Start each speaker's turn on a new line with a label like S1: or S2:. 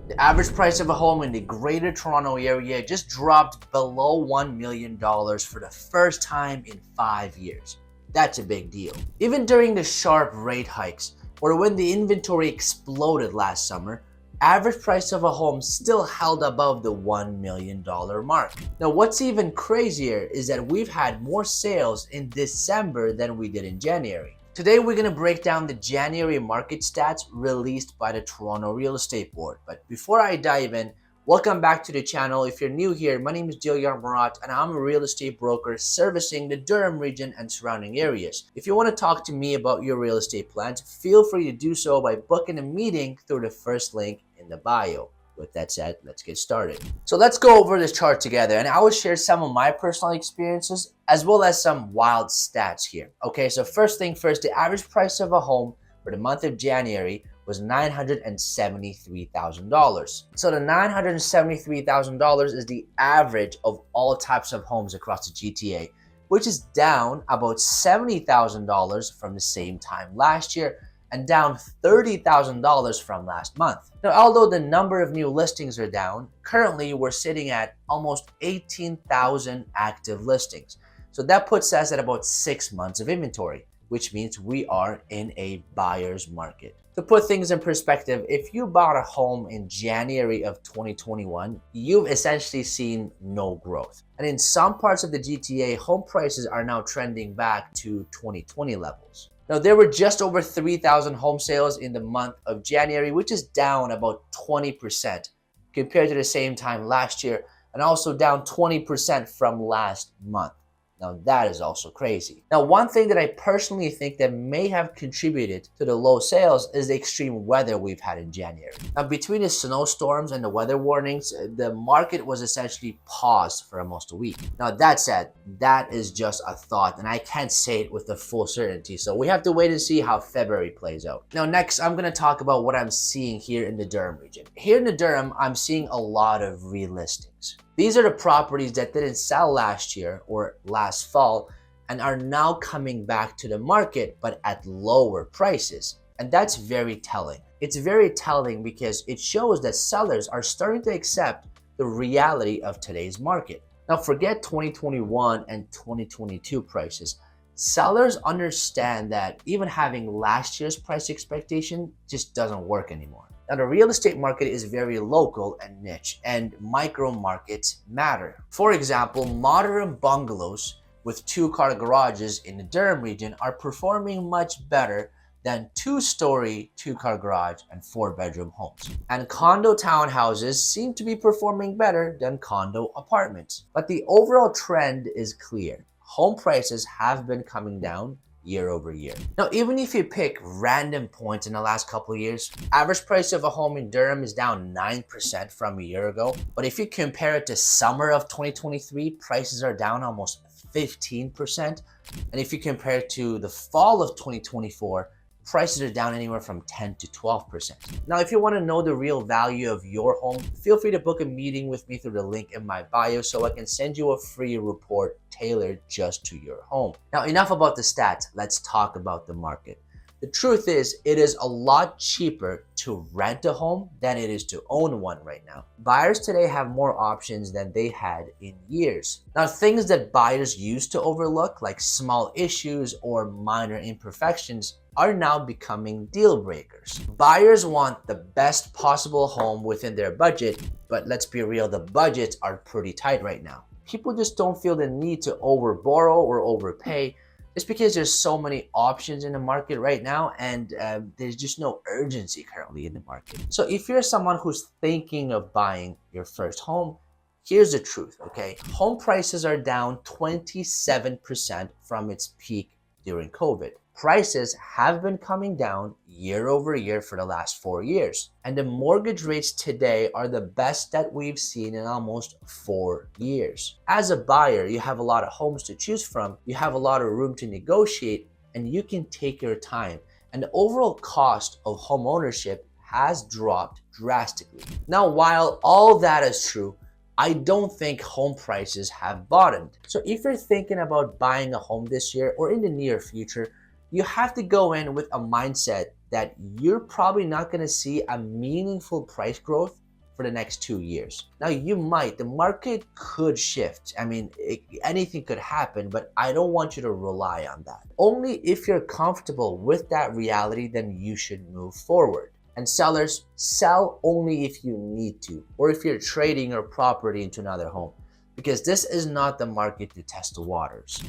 S1: The average price of a home in the Greater Toronto Area just dropped below $1 million for the first time in 5 years. That's a big deal. Even during the sharp rate hikes, or when the inventory exploded last summer, average price of a home still held above the $1 million mark. Now, what's even crazier is that we've had more sales in December than we did in January. Today, we're going to break down the January market stats released by the Toronto Real Estate Board. But before I dive in, welcome back to the channel. If you're new here, my name is Dilyar Marat and I'm a real estate broker servicing the Durham region and surrounding areas. If you want to talk to me about your real estate plans, feel free to do so by booking a meeting through the first link in the bio. With that said, let's get started. So let's go over this chart together and I will share some of my personal experiences as well as some wild stats here. Okay, so first thing first, the average price of a home for the month of January was $973,000. So the $973,000 is the average of all types of homes across the GTA, which is down about $70,000 from the same time last year and down $30,000 from last month. Now, although the number of new listings are down, currently we're sitting at almost 18,000 active listings. So that puts us at about 6 months of inventory, which means we are in a buyer's market. To put things in perspective, if you bought a home in January of 2021, you've essentially seen no growth. And in some parts of the GTA, home prices are now trending back to 2020 levels. Now, there were just over 3,000 home sales in the month of January, which is down about 20% compared to the same time last year, and also down 20% from last month. Now, that is also crazy. Now, one thing that I personally think that may have contributed to the low sales is the extreme weather we've had in January. Now, between the snowstorms and the weather warnings, the market was essentially paused for almost a week. Now, that said, that is just a thought, and I can't say it with the full certainty, so we have to wait and see how February plays out. Now, next, I'm going to talk about what I'm seeing here in the Durham region. Here in the Durham, I'm seeing a lot of relistings. These are the properties that didn't sell last year or last fall and are now coming back to the market but at lower prices. And that's very telling. It's very telling because it shows that sellers are starting to accept the reality of today's market. Now, forget 2021 and 2022 prices. Sellers understand that even having last year's price expectation just doesn't work anymore. Now, the real estate market is very local and niche, and micro markets matter. For example, modern bungalows with 2-car garages in the Durham region are performing much better than 2-story 2-car garage and 4-bedroom homes. And condo townhouses seem to be performing better than condo apartments. But the overall trend is clear. Home prices have been coming down year over year. Now, even if you pick random points in the last couple of years, average price of a home in Durham is down 9% from a year ago. But if you compare it to summer of 2023, prices are down almost 15%. And if you compare it to the fall of 2024, prices are down anywhere from 10 to 12%. Now, if you want to know the real value of your home, feel free to book a meeting with me through the link in my bio so I can send you a free report tailored just to your home. Now, enough about the stats. Let's talk about the market. The truth is, it is a lot cheaper to rent a home than it is to own one right now. Buyers today have more options than they had in years. Now, things that buyers used to overlook, like small issues or minor imperfections, are now becoming deal breakers. Buyers want the best possible home within their budget, but let's be real, the budgets are pretty tight right now. People just don't feel the need to overborrow or overpay just because there's so many options in the market right now and there's just no urgency currently in the market. So if you're someone who's thinking of buying your first home, here's the truth, okay? Home prices are down 27% from its peak during COVID. Prices have been coming down year over year for the last 4 years. And the mortgage rates today are the best that we've seen in almost 4 years. As a buyer, you have a lot of homes to choose from, you have a lot of room to negotiate, and you can take your time. And the overall cost of home ownership has dropped drastically. Now, while all that is true, I don't think home prices have bottomed. So if you're thinking about buying a home this year or in the near future, you have to go in with a mindset that you're probably not going to see a meaningful price growth for the next 2 years. Now the market could shift. I mean, anything could happen, but I don't want you to rely on that. Only if you're comfortable with that reality, then you should move forward. And sellers, sell only if you need to, or if you're trading your property into another home, because this is not the market to test the waters.